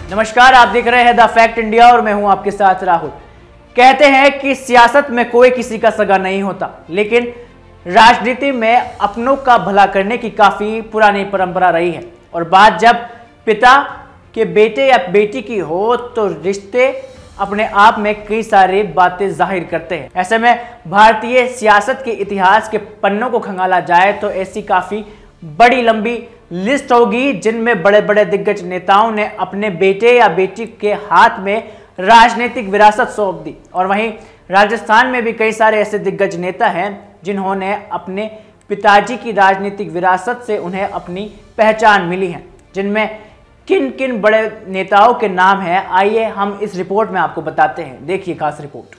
नमस्कार, आप देख रहे हैं द फैक्ट इंडिया और मैं हूं आपके साथ राहुल। कहते हैं कि सियासत में कोई किसी का सगा नहीं होता, लेकिन राजनीति में अपनों का भला करने की काफी पुरानी परंपरा रही है। और बात जब पिता के बेटे या बेटी की हो तो रिश्ते अपने आप में कई सारी बातें जाहिर करते हैं। ऐसे में भारतीय सियासत के इतिहास के पन्नों को खंगाला जाए तो ऐसी काफी बड़ी लंबी लिस्ट होगी जिनमें बड़े बड़े दिग्गज नेताओं ने अपने बेटे या बेटी के हाथ में राजनीतिक विरासत सौंप दी। और वहीं राजस्थान में भी कई सारे ऐसे दिग्गज नेता हैं जिन्होंने अपने पिताजी की राजनीतिक विरासत से उन्हें अपनी पहचान मिली है। जिनमें किन किन बड़े नेताओं के नाम हैं, आइए हम इस रिपोर्ट में आपको बताते हैं। देखिए खास रिपोर्ट।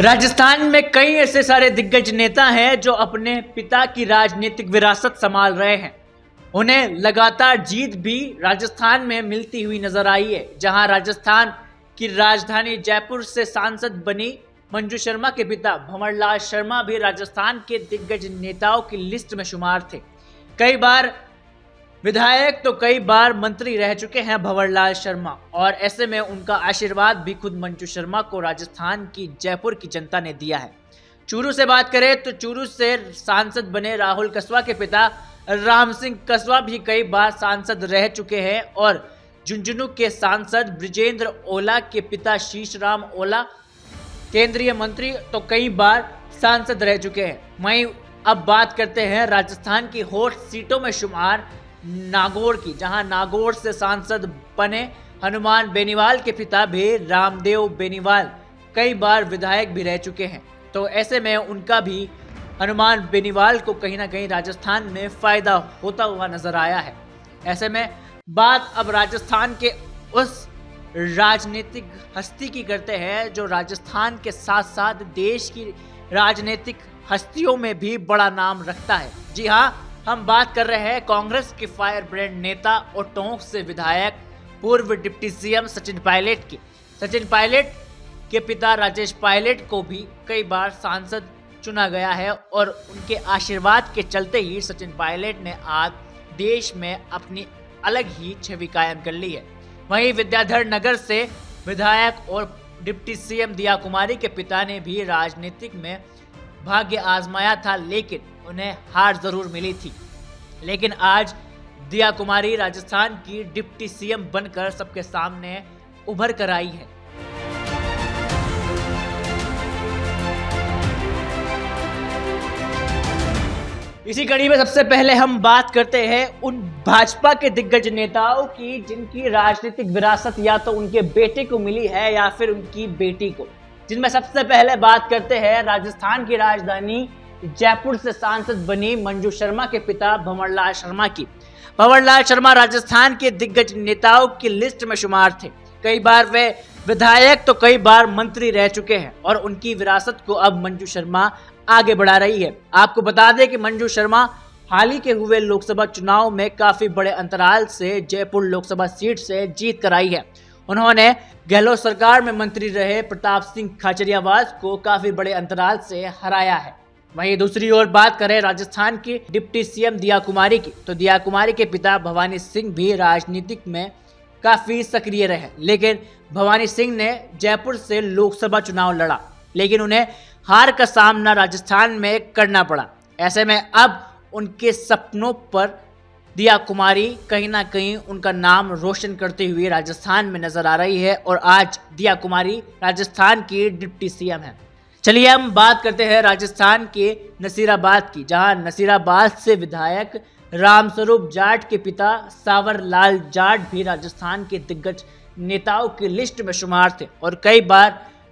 राजस्थान में कई ऐसे सारे दिग्गज नेता हैं जो अपने पिता की राजनीतिक विरासत संभाल रहे हैं। उन्हें लगातार जीत भी राजस्थान में मिलती हुई नजर आई है। जहां राजस्थान की राजधानी जयपुर से सांसद बनी मंजू शर्मा के पिता भंवरलाल शर्मा भी राजस्थान के दिग्गज नेताओं की लिस्ट में शुमार थे। कई बार विधायक तो कई बार मंत्री रह चुके हैं भंवरलाल शर्मा, और ऐसे में उनका आशीर्वाद भी खुद मंजू शर्मा को राजस्थान की जयपुर की जनता ने दिया है। चूरू से बात करें तो चूरू से सांसद बने राहुल कसवा के पिता राम सिंह कसवा भी कई बार सांसद रह चुके हैं, और झुंझुनू के सांसद ब्रिजेंद्र ओला के पिता शीशराम ओला केंद्रीय मंत्री तो कई बार सांसद रह चुके हैं। वहीं अब बात करते हैं राजस्थान की हॉट सीटों में शुमार नागौर की, जहां नागौर से सांसद बने हनुमान बेनीवाल के पिता भी रामदेव बेनीवाल कई बार विधायक भी रह चुके हैं। तो ऐसे में उनका भी हनुमान बेनीवाल को कहीं ना कहीं राजस्थान में फायदा होता हुआ नजर आया है। ऐसे में बात अब राजस्थान के उस राजनीतिक हस्ती की करते हैं जो राजस्थान के साथ साथ देश की राजनीतिक हस्तियों में भी बड़ा नाम रखता है। जी हाँ, हम बात कर रहे हैं कांग्रेस के फायर ब्रांड नेता और टोंक से विधायक पूर्व डिप्टी सीएम सचिन पायलट की। सचिन पायलट के पिता राजेश पायलट को भी कई बार सांसद चुना गया है, और उनके आशीर्वाद के चलते ही सचिन पायलट ने आज देश में अपनी अलग ही छवि कायम कर ली है। वहीं विद्याधर नगर से विधायक और डिप्टी सीएम दिया कुमारी के पिता ने भी राजनीतिक में भाग्य आजमाया था, लेकिन उन्हें हार जरूर मिली थी। लेकिन आज दिया कुमारी राजस्थान की डिप्टी सीएम बनकर सबके सामने उभर कर आई है। इसी कड़ी में सबसे पहले हम बात करते हैं उन भाजपा के दिग्गज नेताओं की जिनकी राजनीतिक विरासत या तो उनके बेटे को मिली है या फिर उनकी बेटी को। जिनमें सबसे पहले बात करते हैं राजस्थान की राजधानी जयपुर से सांसद बनी मंजू शर्मा के पिता भंवरलाल शर्मा की। भंवरलाल शर्मा राजस्थान के दिग्गज नेताओं की लिस्ट में शुमार थे। कई बार वे विधायक तो कई बार मंत्री रह चुके हैं, और उनकी विरासत को अब मंजू शर्मा आगे बढ़ा रही है। आपको बता दें कि मंजू शर्मा हाल ही के हुए लोकसभा चुनाव में काफी बड़े अंतराल से जयपुर लोकसभा सीट से जीत कर आई है। उन्होंने गहलोत सरकार में मंत्री रहे प्रताप सिंह खाचरियावास को काफी बड़े अंतराल से हराया है। वहीं दूसरी ओर बात करें राजस्थान की डिप्टी सीएम दिया कुमारी की, तो दिया कुमारी के पिता भवानी सिंह भी राजनीतिक में काफी सक्रिय रहे। लेकिन भवानी सिंह ने जयपुर से लोकसभा चुनाव लड़ा, लेकिन उन्हें हार का सामना राजस्थान में करना पड़ा। ऐसे में अब उनके सपनों पर दिया कुमारी कहीं ना कहीं उनका नाम रोशन करते हुए राजस्थान में नजर आ रही है, और आज दिया कुमारी राजस्थान की डिप्टी सीएम है। चलिए हम बात करते हैं राजस्थान के नसीराबाद की, जहां नसीराबाद से विधायक रामस्वरूप जाट के पिता सावर लाल जाट भी राजस्थान के दिग्गज नेताओं की लिस्ट में शुमार थे, और कई बार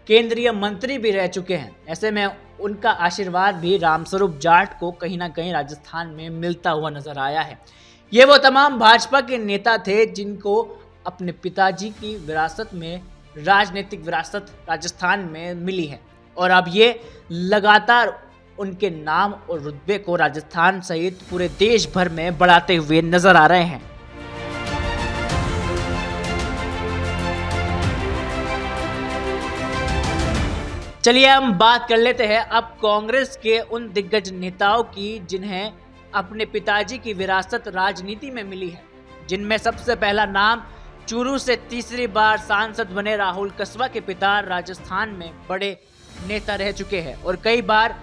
केंद्रीय मंत्री भी रह चुके हैं। ऐसे में उनका आशीर्वाद भी रामस्वरूप जाट को कहीं ना कहीं राजस्थान में मिलता हुआ नजर आया है। ये वो तमाम भाजपा के नेता थे जिनको अपने पिताजी की विरासत में राजनीतिक विरासत राजस्थान में मिली है, और अब ये लगातार उनके नाम और रुतबे को राजस्थान सहित पूरे देश भर में बढ़ाते हुए नजर आ रहे हैं। चलिए हम बात कर लेते हैं अब कांग्रेस के उन दिग्गज नेताओं की जिन्हें अपने पिताजी की विरासत राजनीति में मिली है, जिनमें सबसे पहला नाम चूरू से तीसरी बार सांसद बने राहुल कस्वा के पिता राजस्थान में बड़े नेता रह चुके हैं और कई बार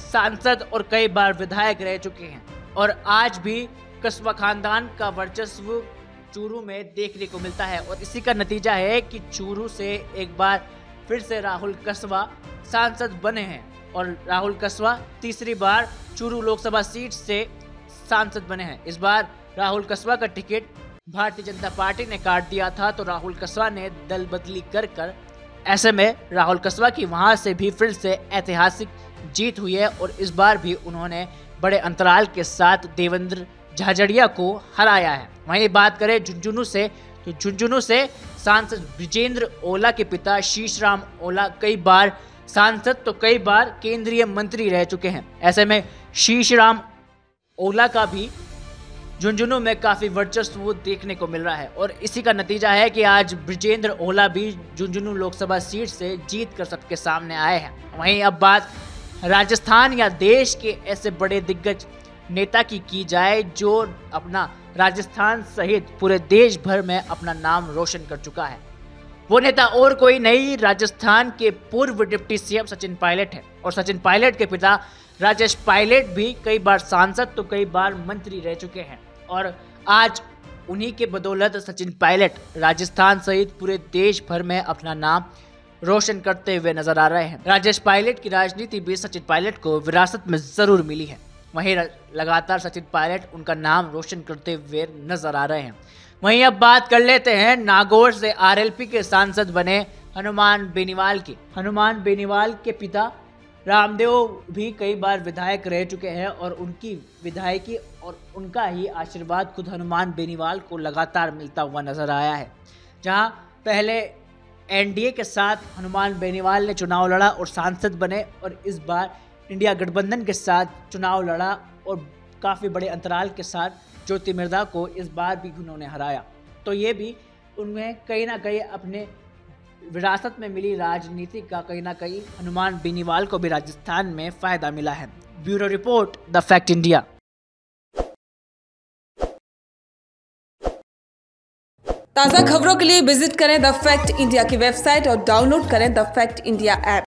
सांसद और कई बार विधायक रह चुके हैं और आज भी कस्वा खानदान का वर्चस्व चूरू में देखने को मिलता है और इसी का नतीजा है कि चूरू से एक बार फिर से राहुल कस्वा सांसद बने हैं और राहुल कस्वा तीसरी बार चूरू लोकसभा सीट से सांसद बने हैं। इस बार राहुल कस्वा का टिकट भारतीय जनता पार्टी ने काट दिया था तो राहुल कस्वा ने दल बदली कर ऐसे में राहुल कस्वा की वहां से भी फिर से ऐतिहासिक जीत हुई है और इस बार भी उन्होंने बड़े अंतराल के साथ देवेंद्र झाझड़िया को हराया है। वहीं बात करें झुंझुनू से तो झुंझुनू से सांसद ब्रिजेंद्र ओला के पिता शीशराम ओला कई बार सांसद तो कई बार केंद्रीय मंत्री रह चुके हैं। ऐसे में शीशराम ओला का भी झुंझुनू में काफी वर्चस्व देखने को मिल रहा है और इसी का नतीजा है कि आज ब्रिजेंद्र ओला भी झुंझुनू लोकसभा सीट से जीत कर सबके सामने आए हैं। वहीं अब बात राजस्थान या देश के ऐसे बड़े दिग्गज नेता की जाए जो अपना राजस्थान सहित पूरे देश भर में अपना नाम रोशन कर चुका है। वो नेता और कोई नहीं, राजस्थान के पूर्व डिप्टी सीएम सचिन पायलट है और सचिन पायलट के पिता राजेश पायलट भी कई बार सांसद तो कई बार मंत्री रह चुके हैं और आज उन्हीं के बदौलत सचिन पायलट राजस्थान सहित पूरे देश भर में अपना नाम रोशन करते हुए नजर आ रहे हैं। राजेश पायलट की राजनीति भी सचिन पायलट को विरासत में जरूर मिली है। वहीं लगातार सचिन पायलट उनका नाम रोशन करते हुए नजर आ रहे हैं। वहीं अब बात कर लेते हैं नागौर से आरएलपी के सांसद बने हनुमान बेनीवाल की। हनुमान बेनीवाल के पिता रामदेव भी कई बार विधायक रह चुके हैं और उनकी विधायकी और उनका ही आशीर्वाद खुद हनुमान बेनीवाल को लगातार मिलता हुआ नजर आया है। जहां पहले एनडीए के साथ हनुमान बेनीवाल ने चुनाव लड़ा और सांसद बने और इस बार इंडिया गठबंधन के साथ चुनाव लड़ा और काफ़ी बड़े अंतराल के साथ ज्योति मिर्धा को इस बार भी उन्होंने हराया। तो ये भी उनमें कहीं ना कहीं अपने विरासत में मिली राजनीति का कहीं ना कहीं हनुमान बेनीवाल को भी राजस्थान में फायदा मिला है। Bureau report, the fact India. ताज़ा खबरों के लिए विजिट करें द फैक्ट इंडिया की वेबसाइट और डाउनलोड करें द फैक्ट इंडिया ऐप।